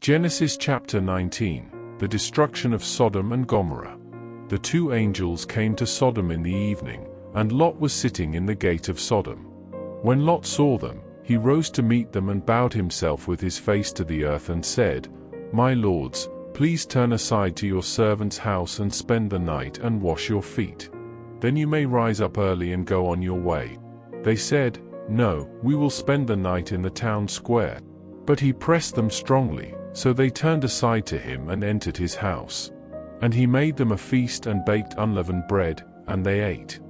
Genesis chapter 19, the destruction of Sodom and Gomorrah. The two angels came to Sodom in the evening, and Lot was sitting in the gate of Sodom. When Lot saw them, he rose to meet them and bowed himself with his face to the earth and said, "My lords, please turn aside to your servant's house and spend the night and wash your feet. Then you may rise up early and go on your way." They said, "No, we will spend the night in the town square." But he pressed them strongly, so they turned aside to him and entered his house. And he made them a feast and baked unleavened bread, and they ate.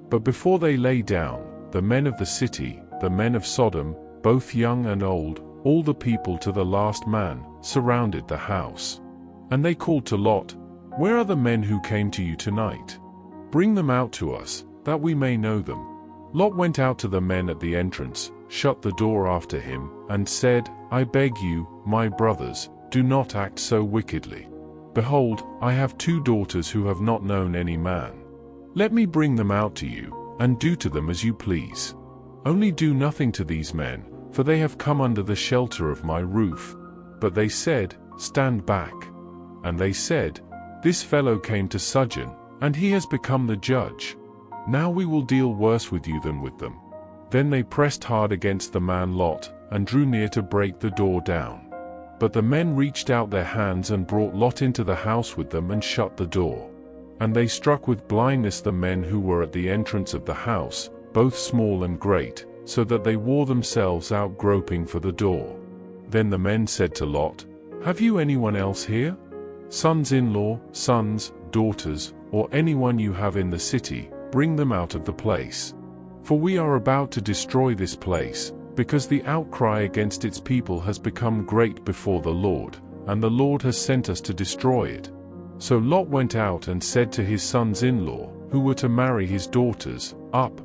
But before they lay down, the men of the city, the men of Sodom, both young and old, all the people to the last man, surrounded the house. And they called to Lot, "Where are the men who came to you tonight? Bring them out to us, that we may know them." Lot went out to the men at the entrance, shut the door after him, and said, "I beg you, my brothers, do not act so wickedly. Behold, I have two daughters who have not known any man. Let me bring them out to you, and do to them as you please. Only do nothing to these men, for they have come under the shelter of my roof." But they said, "Stand back." And they said, "This fellow came to Sojourn, and he has become the judge. Now we will deal worse with you than with them." Then they pressed hard against the man Lot, and drew near to break the door down. But the men reached out their hands and brought Lot into the house with them and shut the door. And they struck with blindness the men who were at the entrance of the house, both small and great, so that they wore themselves out groping for the door. Then the men said to Lot, "Have you anyone else here? Sons-in-law, sons, daughters, or anyone you have in the city, bring them out of the place. For we are about to destroy this place, because the outcry against its people has become great before the Lord, and the Lord has sent us to destroy it." So Lot went out and said to his sons-in-law, who were to marry his daughters, "Up,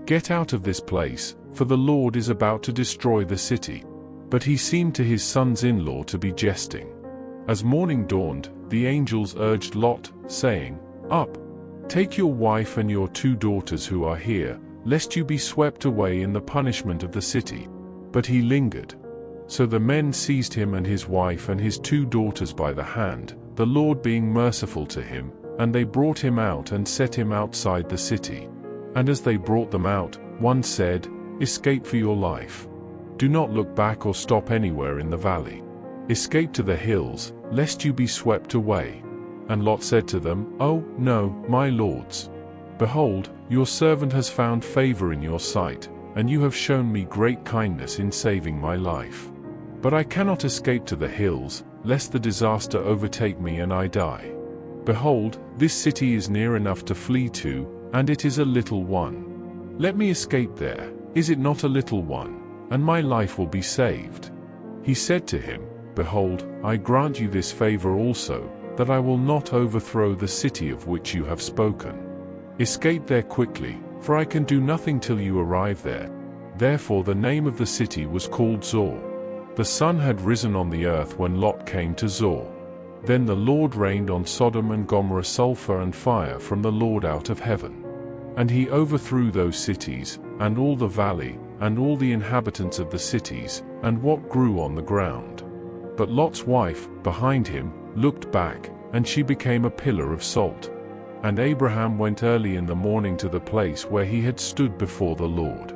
get out of this place, for the Lord is about to destroy the city." But he seemed to his sons-in-law to be jesting. As morning dawned, the angels urged Lot, saying, "Up, take your wife and your two daughters who are here, lest you be swept away in the punishment of the city." But he lingered. So the men seized him and his wife and his two daughters by the hand, the Lord being merciful to him, and they brought him out and set him outside the city. And as they brought them out, one said, "Escape for your life. Do not look back or stop anywhere in the valley. Escape to the hills, lest you be swept away." And Lot said to them, "Oh, no, my lords. Behold, your servant has found favor in your sight, and you have shown me great kindness in saving my life. But I cannot escape to the hills, lest the disaster overtake me and I die. Behold, this city is near enough to flee to, and it is a little one. Let me escape there, is it not a little one, and my life will be saved?" He said to him, "Behold, I grant you this favor also, that I will not overthrow the city of which you have spoken. Escape there quickly, for I can do nothing till you arrive there." Therefore the name of the city was called Zoar. The sun had risen on the earth when Lot came to Zoar. Then the Lord rained on Sodom and Gomorrah sulfur and fire from the Lord out of heaven. And he overthrew those cities, and all the valley, and all the inhabitants of the cities, and what grew on the ground. But Lot's wife, behind him, looked back, and she became a pillar of salt. And Abraham went early in the morning to the place where he had stood before the Lord.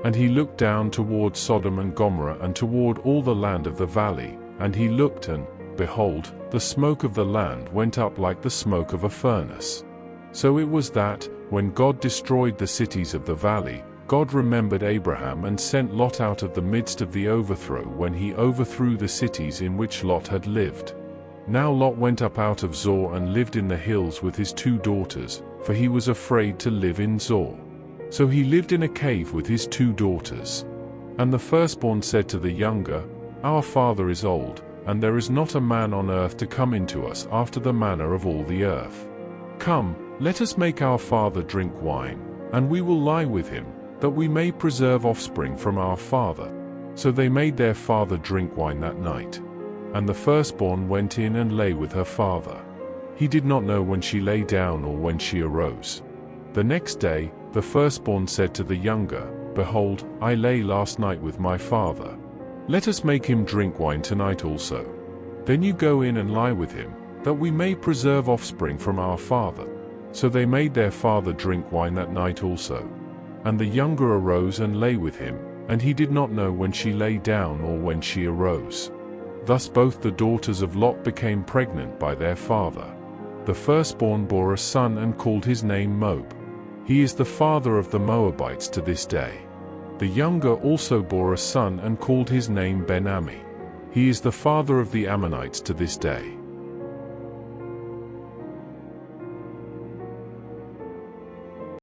And he looked down toward Sodom and Gomorrah and toward all the land of the valley, and he looked and, behold, the smoke of the land went up like the smoke of a furnace. So it was that, when God destroyed the cities of the valley, God remembered Abraham and sent Lot out of the midst of the overthrow when he overthrew the cities in which Lot had lived. Now Lot went up out of Zoar and lived in the hills with his two daughters, for he was afraid to live in Zoar. So he lived in a cave with his two daughters. And the firstborn said to the younger, "Our father is old, and there is not a man on earth to come into us after the manner of all the earth. Come, let us make our father drink wine, and we will lie with him, that we may preserve offspring from our father." So they made their father drink wine that night. And the firstborn went in and lay with her father. He did not know when she lay down or when she arose. The next day, the firstborn said to the younger, "Behold, I lay last night with my father. Let us make him drink wine tonight also." Then you go in and lie with him, that we may preserve offspring from our father. So they made their father drink wine that night also. And the younger arose and lay with him, and he did not know when she lay down or when she arose. Thus both the daughters of Lot became pregnant by their father. The firstborn bore a son and called his name Moab. He is the father of the Moabites to this day. The younger also bore a son and called his name Ben-Ammi. He is the father of the Ammonites to this day.